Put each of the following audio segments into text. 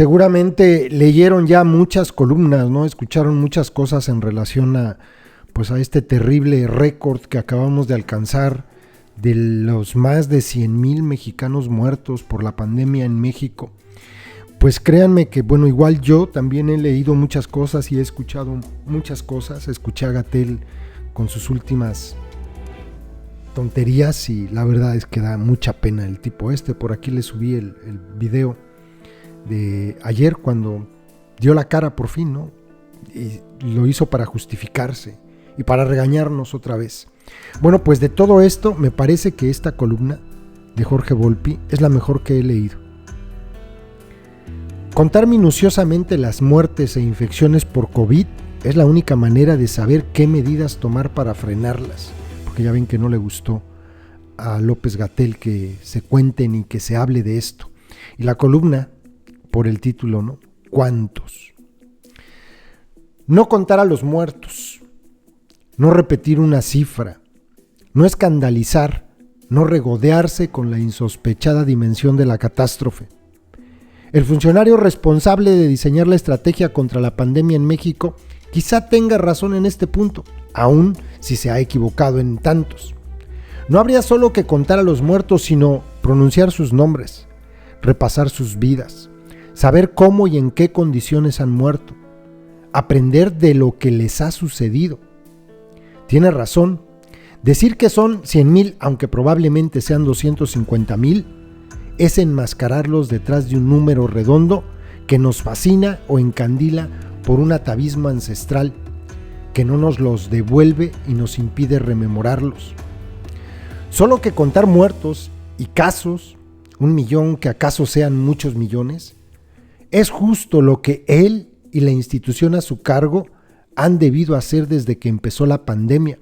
Seguramente leyeron ya muchas columnas, ¿no? Escucharon muchas cosas en relación a, pues, a este terrible récord que acabamos de alcanzar de los más de 100,000 mexicanos muertos por la pandemia en México. Pues créanme que, bueno, igual yo también he leído muchas cosas y he escuchado muchas cosas. Escuché a Gatell con sus últimas tonterías y la verdad es que da mucha pena el tipo este. Por aquí le subí el video de ayer cuando dio la cara por fin, ¿no? Y lo hizo para justificarse y para regañarnos otra vez. Bueno, pues de todo esto me parece que esta columna de Jorge Volpi es la mejor que he leído. Contar minuciosamente las muertes e infecciones por COVID es la única manera de saber qué medidas tomar para frenarlas, porque ya ven que no le gustó a López-Gatell que se cuenten y que se hable de esto. Y la columna, por el título, ¿no? ¿Cuántos? No contar a los muertos, no repetir una cifra, no escandalizar, no regodearse con la insospechada dimensión de la catástrofe. El funcionario responsable de diseñar la estrategia contra la pandemia en México quizá tenga razón en este punto, aun si se ha equivocado en tantos. No habría solo que contar a los muertos, sino pronunciar sus nombres, repasar sus vidas, saber cómo y en qué condiciones han muerto, aprender de lo que les ha sucedido. Tiene razón, decir que son 100,000, aunque probablemente sean 250,000, es enmascararlos detrás de un número redondo que nos fascina o encandila por un atavismo ancestral que no nos los devuelve y nos impide rememorarlos. Solo que contar muertos y casos, 1,000,000 que acaso sean muchos millones, es justo lo que él y la institución a su cargo han debido hacer desde que empezó la pandemia,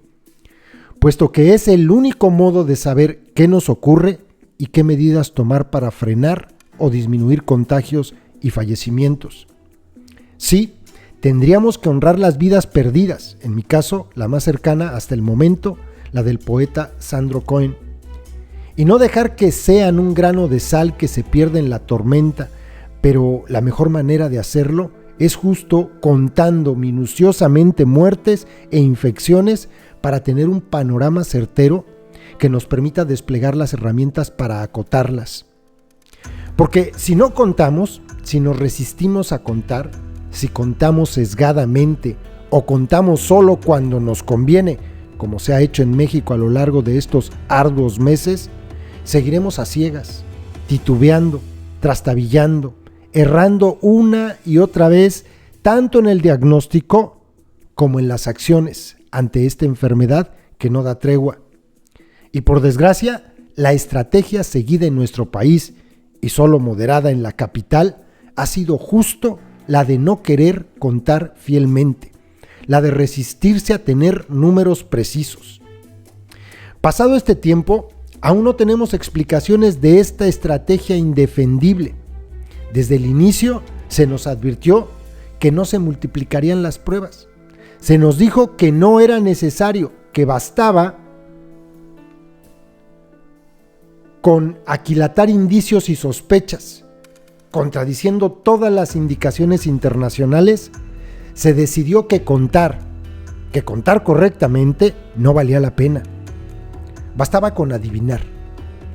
puesto que es el único modo de saber qué nos ocurre y qué medidas tomar para frenar o disminuir contagios y fallecimientos. Sí, tendríamos que honrar las vidas perdidas, en mi caso, la más cercana hasta el momento, la del poeta Sandro Cohen, y no dejar que sean un grano de sal que se pierde en la tormenta, pero la mejor manera de hacerlo es justo contando minuciosamente muertes e infecciones para tener un panorama certero que nos permita desplegar las herramientas para acotarlas. Porque si no contamos, si nos resistimos a contar, si contamos sesgadamente o contamos solo cuando nos conviene, como se ha hecho en México a lo largo de estos arduos meses, seguiremos a ciegas, titubeando, trastabillando, errando una y otra vez, tanto en el diagnóstico como en las acciones ante esta enfermedad que no da tregua. Y por desgracia, la estrategia seguida en nuestro país, y solo moderada en la capital, ha sido justo la de no querer contar fielmente, la de resistirse a tener números precisos. Pasado este tiempo, aún no tenemos explicaciones de esta estrategia indefendible. Desde el inicio se nos advirtió que no se multiplicarían las pruebas. Se nos dijo que no era necesario, que bastaba con aquilatar indicios y sospechas. Contradiciendo todas las indicaciones internacionales, se decidió que contar correctamente no valía la pena. Bastaba con adivinar,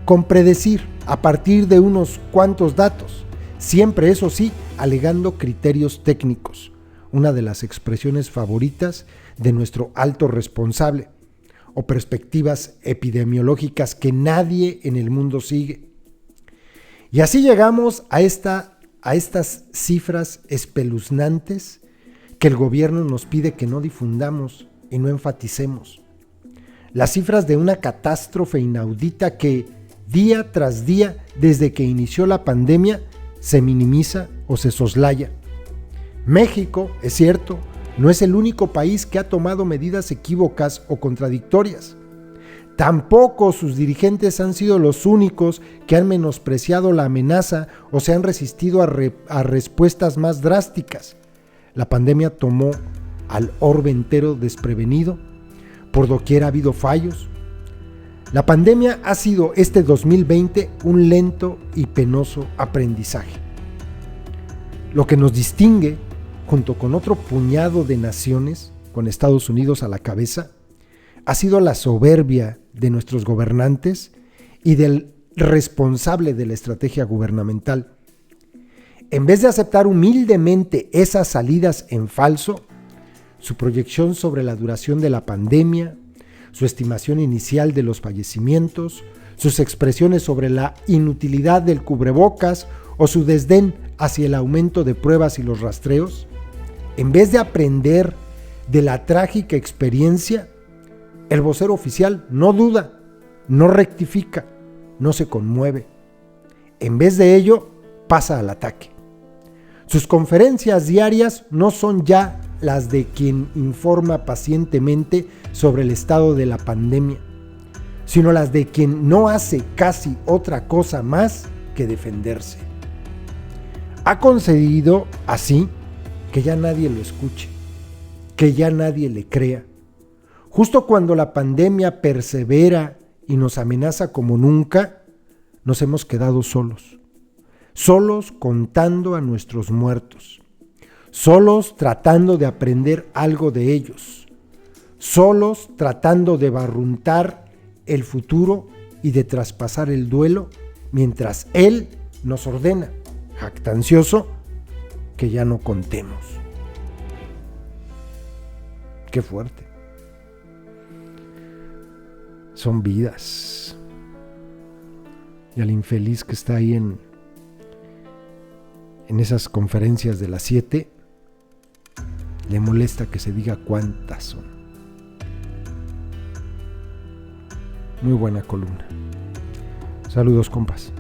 con predecir a partir de unos cuantos datos, siempre, eso sí, alegando criterios técnicos, una de las expresiones favoritas de nuestro alto responsable, o perspectivas epidemiológicas que nadie en el mundo sigue. Y así llegamos a estas cifras espeluznantes que el gobierno nos pide que no difundamos y no enfaticemos. Las cifras de una catástrofe inaudita que día tras día, desde que inició la pandemia, se minimiza o se soslaya. México, es cierto, no es el único país que ha tomado medidas equívocas o contradictorias. Tampoco sus dirigentes han sido los únicos que han menospreciado la amenaza o se han resistido a respuestas más drásticas. La pandemia tomó al orbe entero desprevenido. Por doquier ha habido fallos. La pandemia ha sido este 2020 un lento y penoso aprendizaje. Lo que nos distingue, junto con otro puñado de naciones, con Estados Unidos a la cabeza, ha sido la soberbia de nuestros gobernantes y del responsable de la estrategia gubernamental. En vez de aceptar humildemente esas salidas en falso, su proyección sobre la duración de la pandemia, su estimación inicial de los fallecimientos, sus expresiones sobre la inutilidad del cubrebocas o su desdén hacia el aumento de pruebas y los rastreos, en vez de aprender de la trágica experiencia, el vocero oficial no duda, no rectifica, no se conmueve. En vez de ello, pasa al ataque. Sus conferencias diarias no son ya las de quien informa pacientemente sobre el estado de la pandemia, sino las de quien no hace casi otra cosa más que defenderse. Ha concedido así que ya nadie lo escuche, que ya nadie le crea. Justo cuando la pandemia persevera y nos amenaza como nunca, nos hemos quedado solos. Solos contando a nuestros muertos. Solos tratando de aprender algo de ellos. Solos tratando de barruntar el futuro y de traspasar el duelo mientras Él nos ordena, jactancioso, que ya no contemos. Qué fuerte. Son vidas. Y al infeliz que está ahí en esas conferencias de las 7, le molesta que se diga cuántas son. Muy buena columna. Saludos, compas.